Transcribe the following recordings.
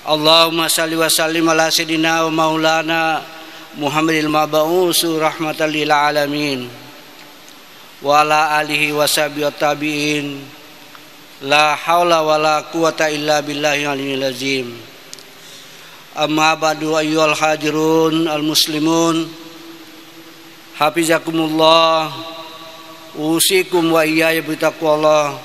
Allahumma salli wa sallim ala sayyidina wa maulana Muhammadil mab'usu rahmatan lil alamin wa ala alihi wa sahbihi wa tabi'in. La haula wa la quwata illa billahi al-aliyyil azim. Amma ba'du ayyuhal hadirun al-muslimun, hafizakumullah, usikum wa iyaya bitaqwallah.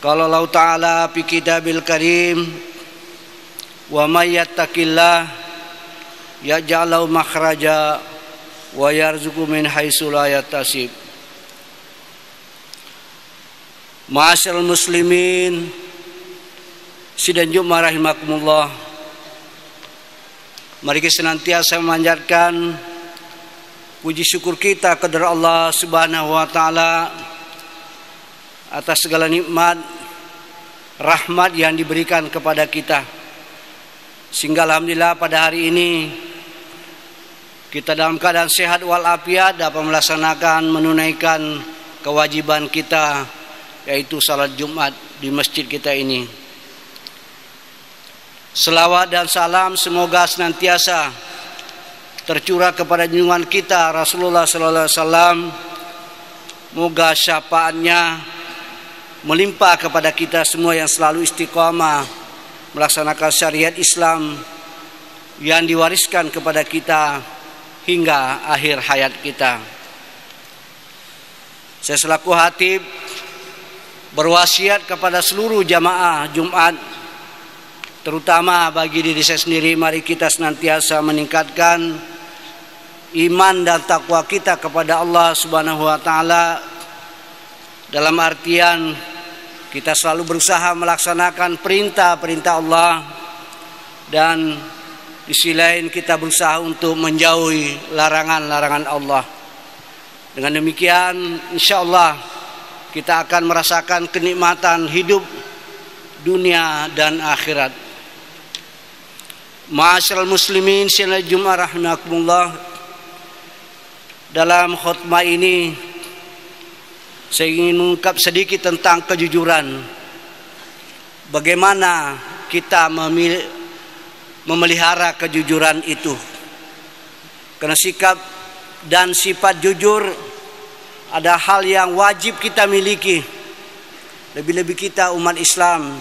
Qala Allah Ta'ala fi kitabil karim, wa may yattaqillah yaj'al lahu makhraja wa yarzuqhu min haitsu la yahtasib. Ma'asyiral muslimin sidang Jumat rahimakumullah, mari kita senantiasa memanjatkan puji syukur kita kepada Allah Subhanahu wa taala atas segala nikmat rahmat yang diberikan kepada kita, sehingga alhamdulillah pada hari ini kita dalam keadaan sehat walafiat dapat melaksanakan menunaikan kewajiban kita, yaitu salat Jumat di masjid kita ini. Selawat dan salam semoga senantiasa tercurah kepada junjungan kita Rasulullah sallallahu alaihi wasallam. Moga syafaatnya melimpah kepada kita semua yang selalu istiqamah melaksanakan syariat Islam yang diwariskan kepada kita hingga akhir hayat kita. Saya selaku khatib berwasiat kepada seluruh jamaah Jumat, terutama bagi diri saya sendiri, mari kita senantiasa meningkatkan iman dan takwa kita kepada Allah Subhanahu wa taala, dalam artian kita selalu berusaha melaksanakan perintah-perintah Allah, dan di sisi lain kita berusaha untuk menjauhi larangan-larangan Allah. Dengan demikian insyaallah kita akan merasakan kenikmatan hidup dunia dan akhirat. Ma'asyiral muslimin sidang Jumat rahimakumullah, dalam khutbah ini saya ingin mengungkap sedikit tentang kejujuran. Bagaimana kita memelihara kejujuran itu. Karena sikap dan sifat jujur ada hal yang wajib kita miliki. Lebih-lebih kita umat Islam.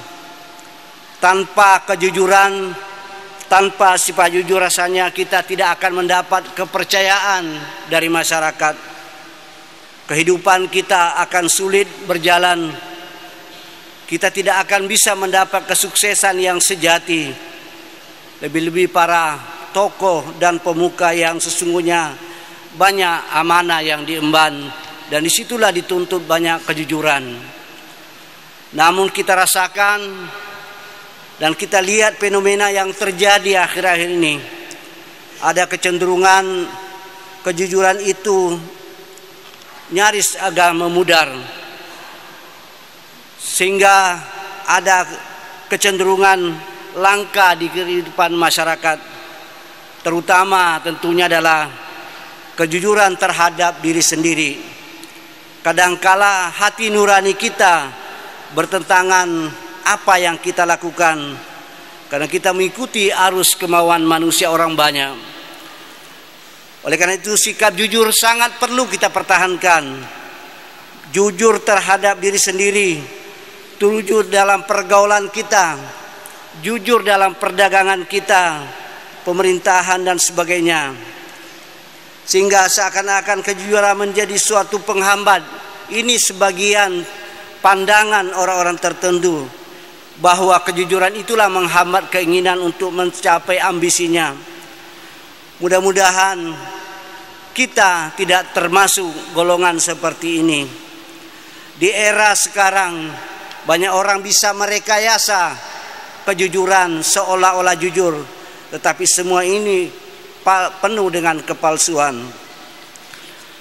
Tanpa kejujuran, tanpa sifat jujur, rasanya kita tidak akan mendapat kepercayaan dari masyarakat. Kehidupan kita akan sulit berjalan. Kita tidak akan bisa mendapat kesuksesan yang sejati. Lebih-lebih para tokoh dan pemuka yang sesungguhnya banyak amanah yang diemban, dan disitulah dituntut banyak kejujuran. Namun kita rasakan dan kita lihat fenomena yang terjadi akhir-akhir ini. Ada kecenderungan kejujuran itu nyaris agak memudar, sehingga ada kecenderungan langka di kehidupan masyarakat, terutama tentunya adalah kejujuran terhadap diri sendiri. Kadangkala hati nurani kita bertentangan apa yang kita lakukan, karena kita mengikuti arus kemauan manusia orang banyak. Oleh karena itu sikap jujur sangat perlu kita pertahankan. Jujur terhadap diri sendiri, jujur dalam pergaulan kita, jujur dalam perdagangan kita, pemerintahan dan sebagainya. Sehingga seakan-akan kejujuran menjadi suatu penghambat. Ini sebagian pandangan orang-orang tertentu, bahwa kejujuran itulah menghambat keinginan untuk mencapai ambisinya. Mudah-mudahan kita tidak termasuk golongan seperti ini. Di era sekarang banyak orang bisa merekayasa kejujuran seolah-olah jujur, tetapi semua ini penuh dengan kepalsuan.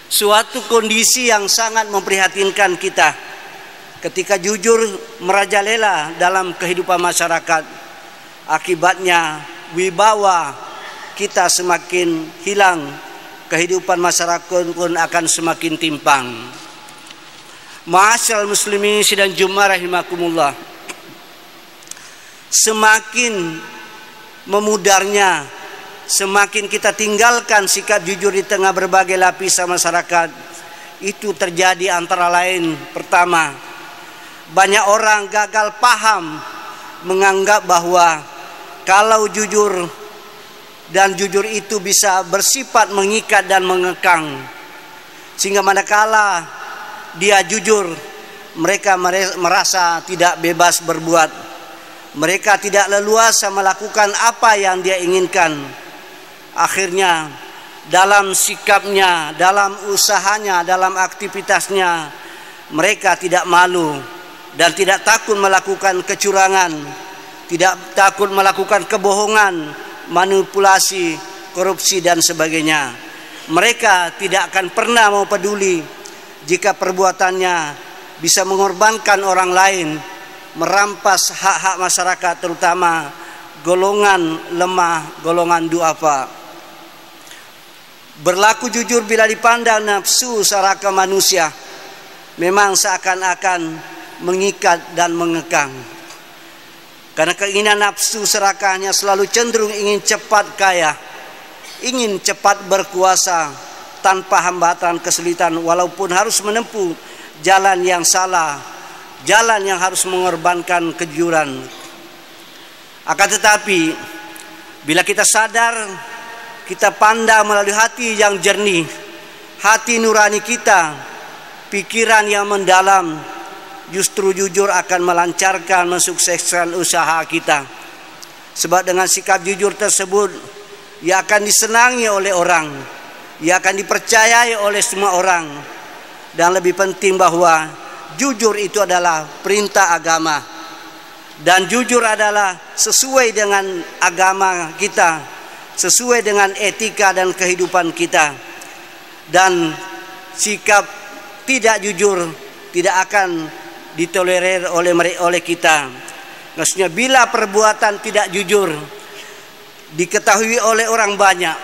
Suatu kondisi yang sangat memprihatinkan kita ketika jujur merajalela dalam kehidupan masyarakat. Akibatnya wibawa kita semakin hilang, kehidupan masyarakat pun akan semakin timpang. Ma'asyiral muslimin sidang Jumat rahimakumullah, semakin memudarnya, semakin kita tinggalkan sikap jujur di tengah berbagai lapisan masyarakat. Itu terjadi antara lain, pertama, banyak orang gagal paham menganggap bahwa kalau jujur dan jujur itu bisa bersifat mengikat dan mengekang, sehingga manakala dia jujur, mereka merasa tidak bebas berbuat, mereka tidak leluasa melakukan apa yang dia inginkan. Akhirnya dalam sikapnya, dalam usahanya, dalam aktivitasnya, mereka tidak malu dan tidak takut melakukan kecurangan, tidak takut melakukan kebohongan, manipulasi, korupsi dan sebagainya. Mereka tidak akan pernah mau peduli jika perbuatannya bisa mengorbankan orang lain, merampas hak-hak masyarakat, terutama golongan lemah, golongan duafa. Berlaku jujur bila dipandang nafsu saraka manusia memang seakan-akan mengikat dan mengekang. Karena keinginan nafsu serakahnya selalu cenderung ingin cepat kaya, ingin cepat berkuasa tanpa hambatan kesulitan, walaupun harus menempuh jalan yang salah, jalan yang harus mengorbankan kejujuran. Akan tetapi bila kita sadar, kita pandang melalui hati yang jernih, hati nurani kita, pikiran yang mendalam, justru jujur akan melancarkan, mensukseskan usaha kita. Sebab dengan sikap jujur tersebut, ia akan disenangi oleh orang, ia akan dipercayai oleh semua orang. Dan lebih penting bahwa jujur itu adalah perintah agama, dan jujur adalah sesuai dengan agama kita, sesuai dengan etika dan kehidupan kita. Dan sikap tidak jujur tidak akan ditolerir oleh kita. Maksudnya bila perbuatan tidak jujur diketahui oleh orang banyak,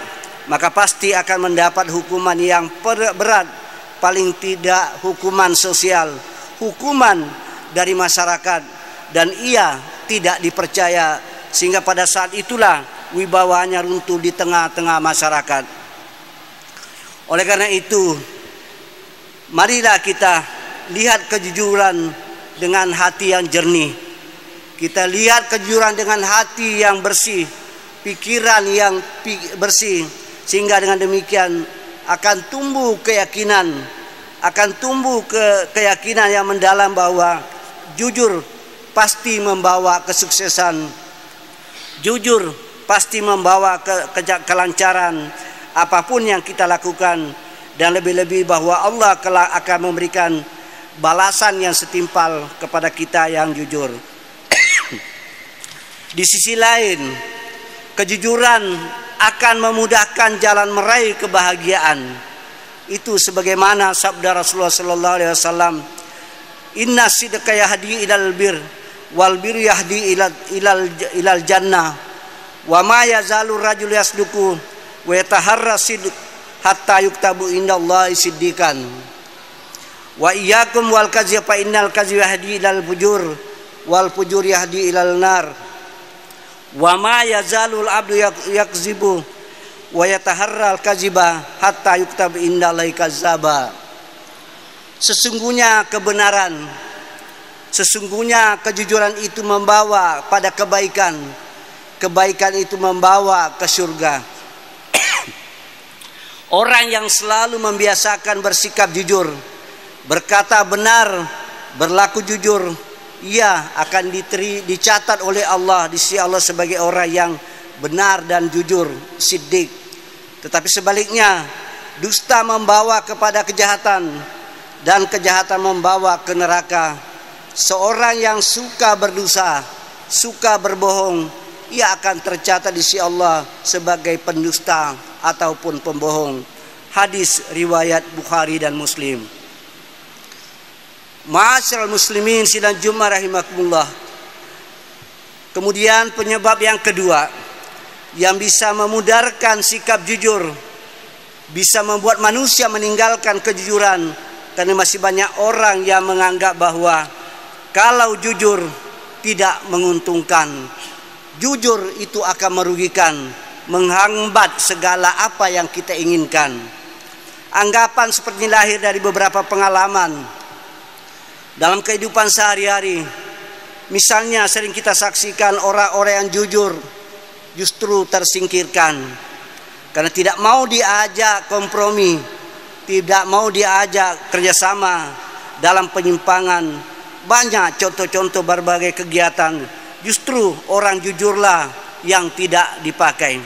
maka pasti akan mendapat hukuman yang berat, paling tidak hukuman sosial, hukuman dari masyarakat, dan ia tidak dipercaya, sehingga pada saat itulah wibawanya runtuh di tengah-tengah masyarakat. Oleh karena itu, marilah kita lihat kejujuran dengan hati yang jernih. Kita lihat kejujuran dengan hati yang bersih, pikiran yang bersih, sehingga dengan demikian akan tumbuh keyakinan, keyakinan yang mendalam bahwa jujur pasti membawa kesuksesan, jujur pasti membawa kelancaran apapun yang kita lakukan, dan lebih-lebih bahwa Allah kelak akan memberikan balasan yang setimpal kepada kita yang jujur. Di sisi lain, kejujuran akan memudahkan jalan meraih kebahagiaan. Itu sebagaimana sabda Rasulullah sallallahu alaihi wasallam, "Inna sidqa yahdi ilal bir wal bir yahdi ilal jannah. Wa ma yazalu rajul yasduku wa yataharra sidq hatta yuktabu indallahi siddiqan. Wa iyyakum wal kadhib fa innal kadhiba yahdi ilal fujur wal fujur yahdi ilal nar. Wa ma yazalul abdu yakzibu wa yataharra al kadhiba hatta yuktabu indallahi kazzaba." Sesungguhnya kebenaran, sesungguhnya kejujuran itu membawa pada kebaikan. Kebaikan itu membawa ke surga. Orang yang selalu membiasakan bersikap jujur, berkata benar, berlaku jujur, ia akan dicatat oleh Allah di sisi Allah sebagai orang yang benar dan jujur, siddiq. Tetapi sebaliknya, dusta membawa kepada kejahatan, dan kejahatan membawa ke neraka. Seorang yang suka berdosa, suka berbohong, ia akan tercatat di sisi Allah sebagai pendusta ataupun pembohong. Hadis riwayat Bukhari dan Muslim. Ma'asyiral muslimin sidang Jumat rahimakumullah. Kemudian penyebab yang kedua yang bisa memudarkan sikap jujur, bisa membuat manusia meninggalkan kejujuran, karena masih banyak orang yang menganggap bahwa kalau jujur tidak menguntungkan, Jujur itu akan merugikan, menghambat segala apa yang kita inginkan. Anggapan seperti lahir dari beberapa pengalaman dalam kehidupan sehari-hari. Misalnya sering kita saksikan orang-orang yang jujur justru tersingkirkan karena tidak mau diajak kompromi, tidak mau diajak kerjasama dalam penyimpangan. Banyak contoh-contoh berbagai kegiatan, justru orang jujurlah yang tidak dipakai.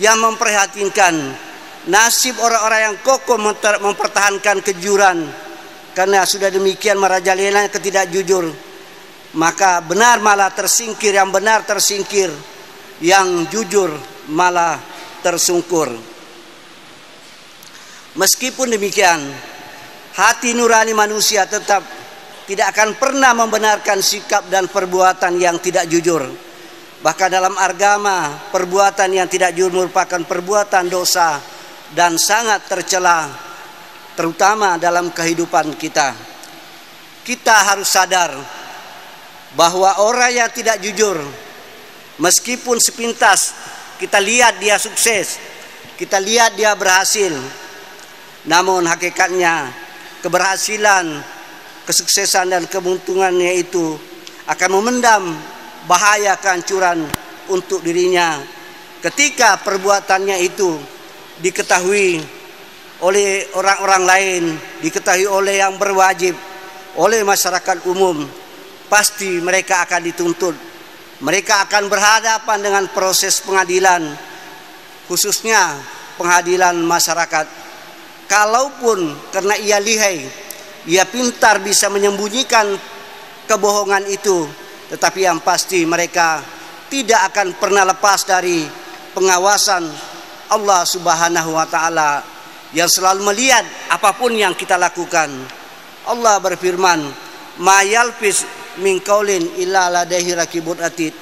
Yang memprihatinkan, nasib orang-orang yang kokoh mempertahankan kejujuran, karena sudah demikian merajalelanya ketidakjujur, maka benar malah tersingkir, yang benar tersingkir, yang jujur malah tersungkur. Meskipun demikian, hati nurani manusia tetap tidak akan pernah membenarkan sikap dan perbuatan yang tidak jujur. Bahkan dalam agama, perbuatan yang tidak jujur merupakan perbuatan dosa dan sangat tercela, terutama dalam kehidupan kita. Kita harus sadar bahwa orang yang tidak jujur, meskipun sepintas kita lihat dia sukses, kita lihat dia berhasil, namun hakikatnya keberhasilan, kesuksesan dan keuntungannya itu akan memendam bahaya kehancuran untuk dirinya ketika perbuatannya itu diketahui oleh orang-orang lain, diketahui oleh yang berwajib, oleh masyarakat umum. Pasti mereka akan dituntut, mereka akan berhadapan dengan proses pengadilan, khususnya pengadilan masyarakat. Kalaupun karena ia lihai, ia pintar bisa menyembunyikan kebohongan itu, tetapi yang pasti mereka tidak akan pernah lepas dari pengawasan Allah Subhanahu wa taala yang selalu melihat apapun yang kita lakukan. Allah berfirman, "Ma yalfis min qaulin illa ladaihi raqibun atid."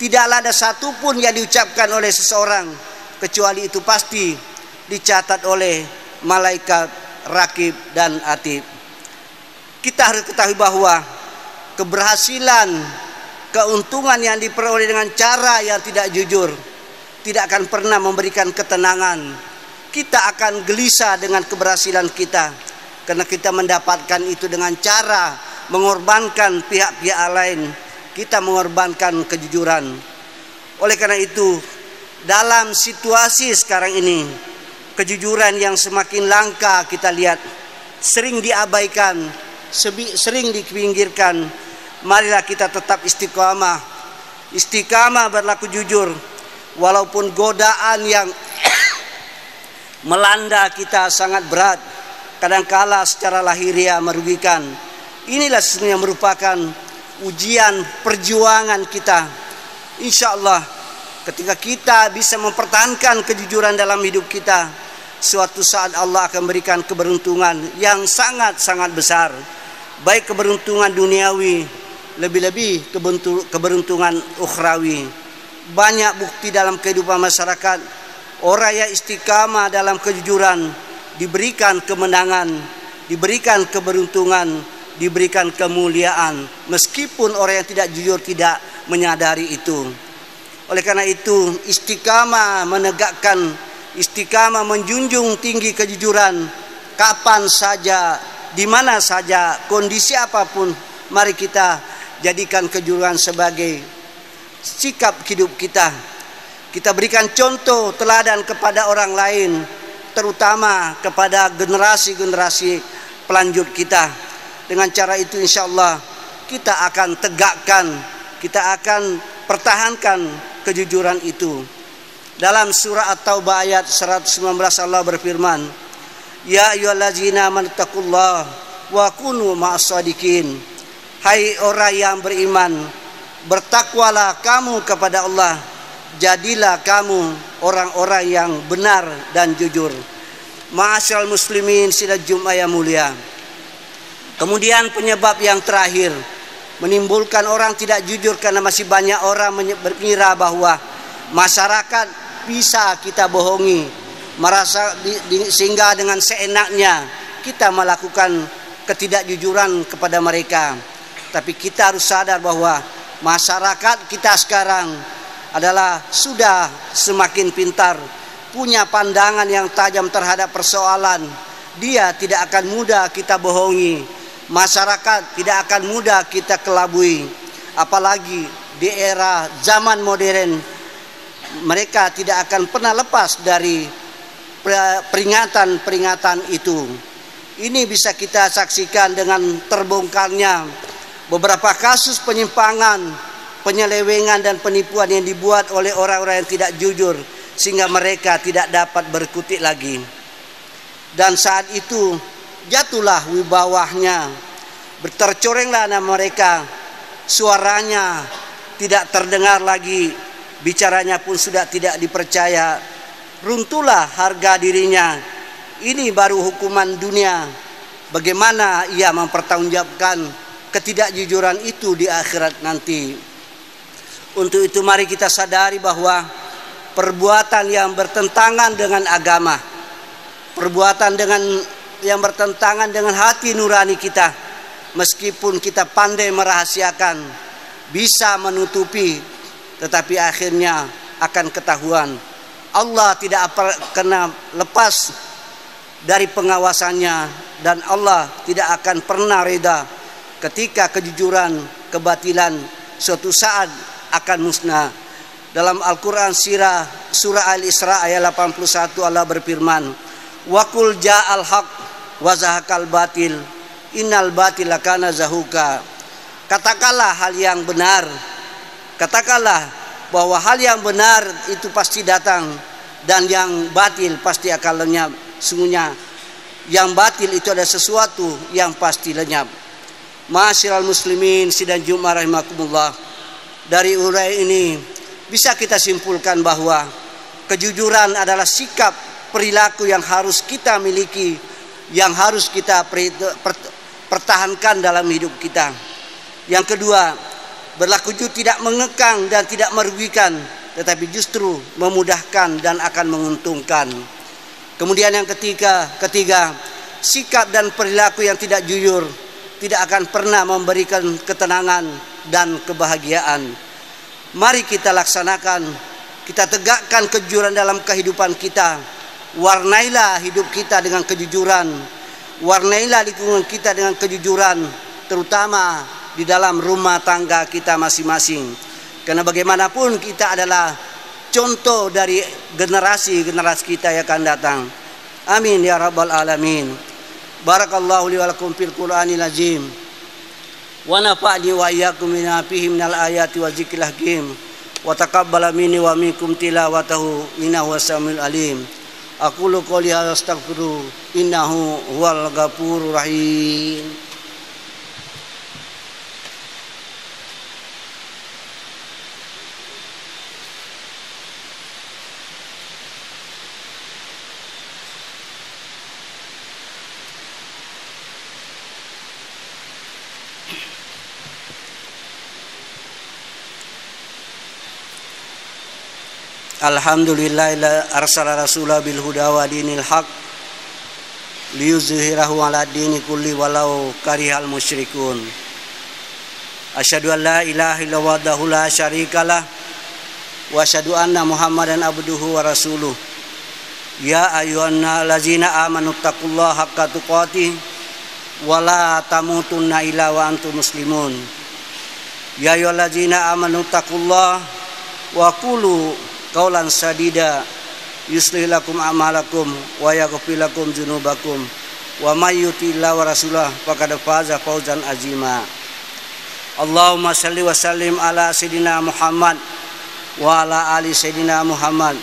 Tidaklah ada satupun yang diucapkan oleh seseorang kecuali itu pasti dicatat oleh malaikat raqib dan atid. Kita harus ketahui bahwa keberhasilan, keuntungan yang diperoleh dengan cara yang tidak jujur tidak akan pernah memberikan ketenangan. Kita akan gelisah dengan keberhasilan kita karena kita mendapatkan itu dengan cara mengorbankan pihak-pihak lain. Kita mengorbankan kejujuran. Oleh karena itu, dalam situasi sekarang ini, kejujuran yang semakin langka kita lihat, sering diabaikan, sering dipinggirkan. Marilah kita tetap istiqamah. Istiqamah berlaku jujur walaupun godaan yang melanda kita sangat berat, kadangkala secara lahiriah merugikan. Inilah sesungguhnya merupakan ujian perjuangan kita. Insya Allah ketika kita bisa mempertahankan kejujuran dalam hidup kita, suatu saat Allah akan berikan keberuntungan yang sangat-sangat besar. Baik keberuntungan duniawi, lebih-lebih keberuntungan ukhrawi. Banyak bukti dalam kehidupan masyarakat, orang yang istiqamah dalam kejujuran diberikan kemenangan, diberikan keberuntungan, diberikan kemuliaan, meskipun orang yang tidak jujur tidak menyadari itu. Oleh karena itu, istiqamah menegakkan, istiqamah menjunjung tinggi kejujuran. Kapan saja, di mana saja, kondisi apapun, mari kita jadikan kejujuran sebagai sikap hidup kita. Kita berikan contoh teladan kepada orang lain, terutama kepada generasi-generasi pelanjut kita. Dengan cara itu insya Allah kita akan tegakkan, kita akan pertahankan kejujuran itu. Dalam surah At-Taubah ayat 119 Allah berfirman, "Ya ayyuhallazina amanu taqullaha wa kunu ma'as-shadiqin." Hai orang yang beriman, bertakwalah kamu kepada Allah, jadilah kamu orang-orang yang benar dan jujur. Ma'asyiral muslimin sidang Jumat yang mulia. Kemudian penyebab yang terakhir menimbulkan orang tidak jujur karena masih banyak orang mengira bahwa masyarakat bisa kita bohongi, merasa sehingga dengan seenaknya kita melakukan ketidakjujuran kepada mereka. Tapi kita harus sadar bahwa Masyarakat kita sekarang adalah sudah semakin pintar, punya pandangan yang tajam terhadap persoalan. Dia tidak akan mudah kita bohongi, masyarakat tidak akan mudah kita kelabui. Apalagi di era zaman modern, mereka tidak akan pernah lepas dari peringatan-peringatan itu. Ini bisa kita saksikan dengan terbongkarnya beberapa kasus penyimpangan, penyelewengan dan penipuan yang dibuat oleh orang-orang yang tidak jujur, sehingga mereka tidak dapat berkutik lagi. Dan saat itu jatuhlah wibawahnya, tercorenglah nama mereka, suaranya tidak terdengar lagi, bicaranya pun sudah tidak dipercaya, runtuhlah harga dirinya. Ini baru hukuman dunia. Bagaimana ia mempertanggungjawabkan ketidakjujuran itu di akhirat nanti? Untuk itu mari kita sadari bahwa perbuatan yang bertentangan dengan agama, perbuatan yang bertentangan dengan hati nurani kita, meskipun kita pandai merahasiakan, bisa menutupi, tetapi akhirnya akan ketahuan. Allah tidak kena lepas dari pengawasannya, dan Allah tidak akan pernah reda ketika kejujuran, kebatilan suatu saat akan musnah. Dalam Al-Quran surah Al-Isra ayat 81 Allah berfirman, "Wa qul ja'al haq wa zahaqal batil, innal batila kana zahuqa." Katakanlah hal yang benar, katakanlah bahwa hal yang benar itu pasti datang, dan yang batil pasti akan lenyap. Sungguhnya yang batil itu ada sesuatu yang pasti lenyap. Ma'asyiral muslimin sidang Jumat rahimakumullah, dari uraian ini bisa kita simpulkan bahwa kejujuran adalah sikap perilaku yang harus kita miliki, yang harus kita pertahankan dalam hidup kita. Yang kedua, berlaku jujur tidak mengekang dan tidak merugikan, tetapi justru memudahkan dan akan menguntungkan. Kemudian yang ketiga, sikap dan perilaku yang tidak jujur tidak akan pernah memberikan ketenangan dan kebahagiaan. Mari kita laksanakan, kita tegakkan kejujuran dalam kehidupan kita. Warnailah hidup kita dengan kejujuran, warnailah lingkungan kita dengan kejujuran, terutama di dalam rumah tangga kita masing-masing. Karena bagaimanapun kita adalah contoh dari generasi kita yang akan datang. Amin ya rabbal alamin. Barakallahu li wa lakum fil Qur'anil azim. Wa nafa'ni wa iyyakum bima fihi minal ayati wa dzikril hakim. Wa taqabbala minni wa minkum tilawatahu innahu was-samiul alim. Aqulu qouli hadza astaghfiru innahu huwal ghafurur rahim. Alhamdulillah arsala rasulah bil huda wa dinil haq liyuzhirahu ala dini kulli walau karihal musyrikun. Asyhadu an la ilaha illallah wahdahu la syarikalah wa asyhadu anna Muhammadan abduhu wa rasuluh. Ya ayyuhallazina amanu taqullaha haqqa tuqatih wa la tamutunna illa wa antum muslimun. Ya ayyuhallazina amanu taqullaha wa qulu qaulan sadida yuslih lakum a'malakum wa yaghfir lakum dzunubakum wa may yuti'illah wa rasulah faqad faza fawzan azima. Allahumma shalli wa sallim ala sayidina Muhammad wa ala ali sayidina Muhammad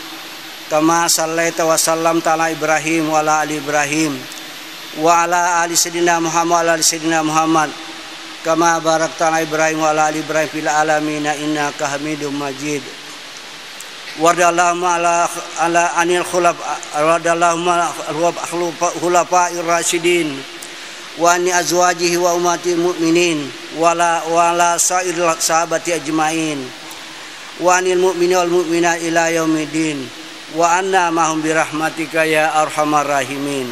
kama sallaita wa sallamta ala Ibrahim wa ala ali Ibrahim wa ala ali sayidina Muhammad wa ala ali sayidina Muhammad kama barakta ala Ibrahim wa ala ali Ibrahim fil alamin innaka Hamidum Majid. Wardallahumma ala anil khulaf wardallahumma khulafa'ir rasyidin wa ani azwajihi wa ummatil mu'minin wala sa'ir sahabati ajmain wa anil mu'mini wal mu'minat ila yaumiddin wa anna mahum birahmatika ya arhamar rahimin.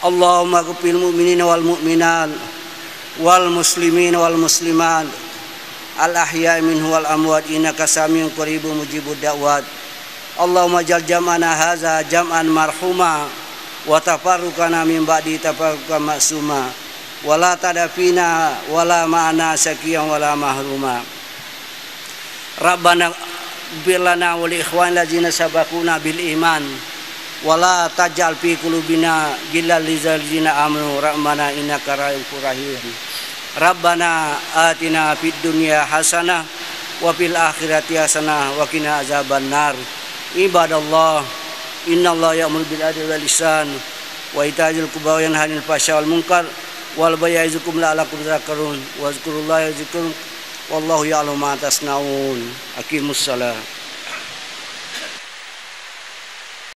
Allahumma ghfir mu'minina wal mu'minat wal muslimin wal muslimat al-ahya'i minhu wal amwat innaka samiun qaribun mujibud da'wat. Allahumma jal jam'ana hadza jam'an marhuma wa tafarruqana min ba'di tafarruqan ma'suma wala tadafina wala ma'ana sakiyan wala mahruma. Rabbana ighfir lana wa li ikhwanina allazina sabaquna bil iman wala taj'al fi qulubina ghillan lil ladzina amanu rabbana innaka ra'ufur rahim. Rabbana atina fid dunya hasanah wa fil akhirati hasanah wa qina azabannar. Ibadallah, innallaha ya'muru bil adli wal ihsan wa itaa'il qurba wa yanha 'anil fahsya'i wal munkar wal ya'izukum la'allakum tadhakkarun wa zkurullaha yazkurkum wallahu ya'lamu ma tasnaun. Aqimussalah.